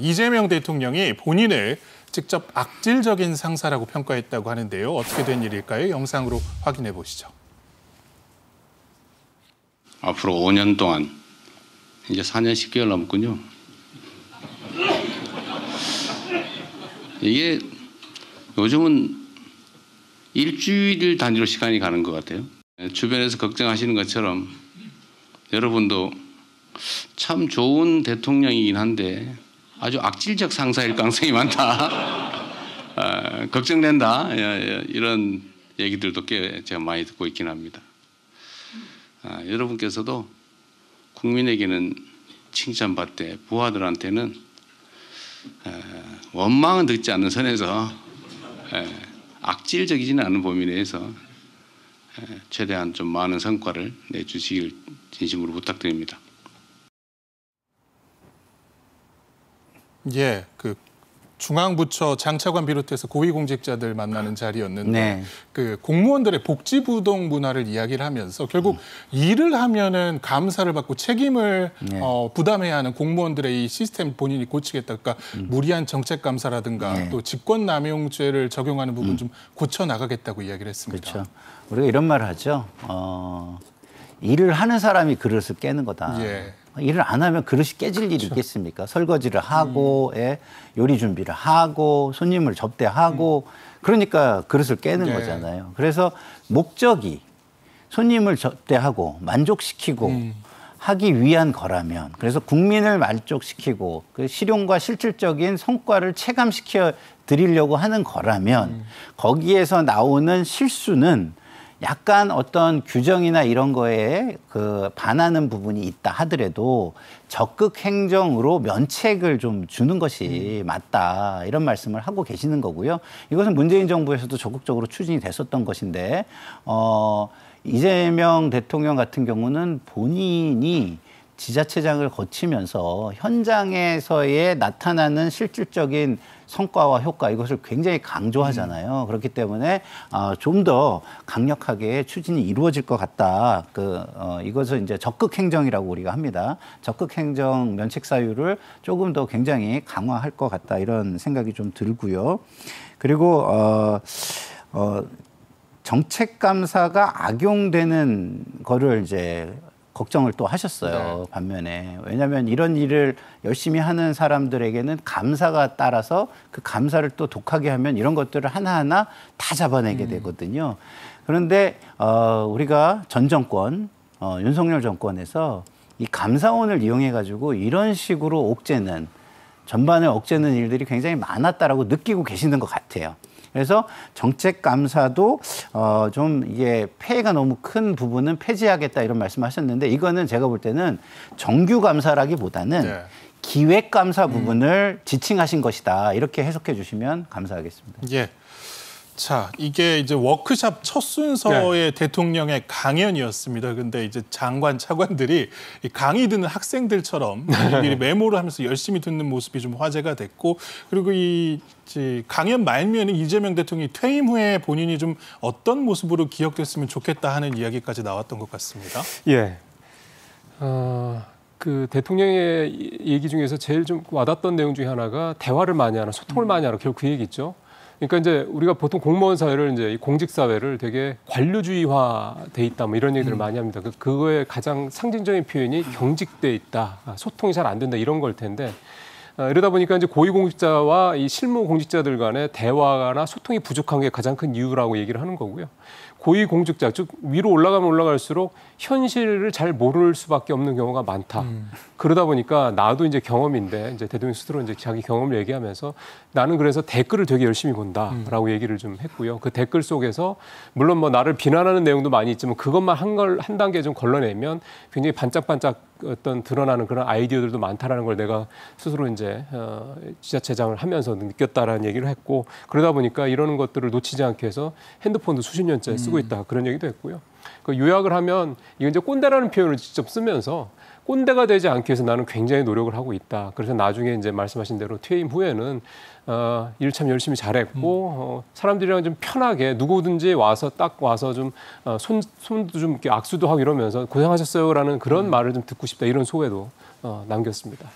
이재명 대통령이 본인을 직접 악질적인 상사라고 평가했다고 하는데요. 어떻게 된 일일까요? 영상으로 확인해 보시죠. 앞으로 5년 동안 이제 4년 10개월 남았군요. 이게 요즘은 일주일 단위로 시간이 가는 것 같아요. 주변에서 걱정하시는 것처럼 여러분도 참 좋은 대통령이긴 한데 아주 악질적 상사일 가능성이 많다. 걱정된다. 이런 얘기들도 꽤 제가 많이 듣고 있긴 합니다. 여러분께서도 국민에게는 칭찬받되 부하들한테는 원망은 듣지 않는 선에서 악질적이지는 않은 범위 내에서 최대한 좀 많은 성과를 내주시길 진심으로 부탁드립니다. 예, 그 중앙부처 장차관 비롯해서 고위공직자들 만나는 자리였는데 네. 그 공무원들의 복지부동 문화를 이야기를 하면서 결국 일을 하면은 감사를 받고 책임을 네. 부담해야 하는 공무원들의 이 시스템 본인이 고치겠다. 그러니까 무리한 정책 감사라든가 네. 또 직권남용죄를 적용하는 부분 좀 고쳐 나가겠다고 이야기를 했습니다. 그렇죠. 우리가 이런 말을 하죠. 일을 하는 사람이 그릇을 깨는 거다. 예. 일을 안 하면 그릇이 깨질 일이 있겠습니까? 설거지를 하고 요리 준비를 하고 손님을 접대하고 그러니까 그릇을 깨는 거잖아요. 그래서 목적이 손님을 접대하고 만족시키고 하기 위한 거라면 그래서 국민을 만족시키고 그 실용과 실질적인 성과를 체감시켜 드리려고 하는 거라면 거기에서 나오는 실수는 약간 어떤 규정이나 이런 거에 그 반하는 부분이 있다 하더라도 적극 행정으로 면책을 좀 주는 것이 맞다 이런 말씀을 하고 계시는 거고요. 이것은 문재인 정부에서도 적극적으로 추진이 됐었던 것인데 이재명 대통령 같은 경우는 본인이 지자체장을 거치면서 현장에서의 나타나는 실질적인 성과와 효과 이것을 굉장히 강조하잖아요. 그렇기 때문에 좀 더 강력하게 추진이 이루어질 것 같다. 이것을 이제 적극 행정이라고 우리가 합니다. 적극 행정 면책 사유를 조금 더 굉장히 강화할 것 같다 이런 생각이 좀 들고요. 그리고 정책 감사가 악용되는 거를 이제 걱정을 또 하셨어요. 네. 반면에. 왜냐하면 이런 일을 열심히 하는 사람들에게는 감사가 따라서 그 감사를 또 독하게 하면 이런 것들을 하나하나 다 잡아내게 되거든요. 그런데 우리가 전 정권, 윤석열 정권에서 이 감사원을 이용해 가지고 이런 식으로 옥죄는 전반을 옥죄는 일들이 굉장히 많았다라고 느끼고 계시는 것 같아요. 그래서 정책 감사도 좀 이게 폐해가 너무 큰 부분은 폐지하겠다 이런 말씀하셨는데 이거는 제가 볼 때는 정규 감사라기보다는 기획 감사 부분을 지칭하신 것이다 이렇게 해석해 주시면 감사하겠습니다. 예. 자, 이게 이제 워크숍 첫 순서의 대통령의 강연이었습니다. 근데 이제 장관, 차관들이 강의 듣는 학생들처럼 미리 메모를 하면서 열심히 듣는 모습이 좀 화제가 됐고, 그리고 이 강연 말미에는 이재명 대통령이 퇴임 후에 본인이 좀 어떤 모습으로 기억됐으면 좋겠다 하는 이야기까지 나왔던 것 같습니다. 예. 그 대통령의 얘기 중에서 제일 좀 와닿았던 내용 중에 하나가 대화를 많이 하라, 소통을 많이 하라. 결국 그 얘기죠. 그러니까 이제 우리가 보통 공무원 사회를 이제 공직 사회를 되게 관료주의화돼 있다 뭐 이런 얘기를 많이 합니다. 그거의 가장 상징적인 표현이 경직돼 있다, 소통이 잘 안 된다 이런 걸 텐데 이러다 보니까 이제 고위공직자와 이 실무 공직자들 간의 대화나 소통이 부족한 게 가장 큰 이유라고 얘기를 하는 거고요. 고위공직자, 즉 위로 올라가면 올라갈수록 현실을 잘 모를 수밖에 없는 경우가 많다. 그러다 보니까 나도 이제 경험인데 이제 대통령 스스로 이제 자기 경험을 얘기하면서 나는 그래서 댓글을 되게 열심히 본다라고 얘기를 좀 했고요. 그 댓글 속에서 물론 뭐 나를 비난하는 내용도 많이 있지만 그것만 한 단계 좀 걸러내면 굉장히 반짝반짝 어떤 드러나는 그런 아이디어들도 많다라는 걸 내가 스스로 이제 지자체장을 하면서 느꼈다라는 얘기를 했고 그러다 보니까 이러는 것들을 놓치지 않기 위해서 핸드폰도 수십 년째 쓰고 있다 그런 얘기도 했고요. 그 요약을 하면 이건 이제 꼰대라는 표현을 직접 쓰면서 꼰대가 되지 않기 위해서 나는 굉장히 노력을 하고 있다. 그래서 나중에 이제 말씀하신 대로 퇴임 후에는 일 참 열심히 잘했고 사람들이랑 좀 편하게 누구든지 와서 딱 와서 좀 손도 좀 이렇게 악수도 하고 이러면서 고생하셨어요라는 그런 말을 좀 듣고 싶다 이런 소회도 남겼습니다.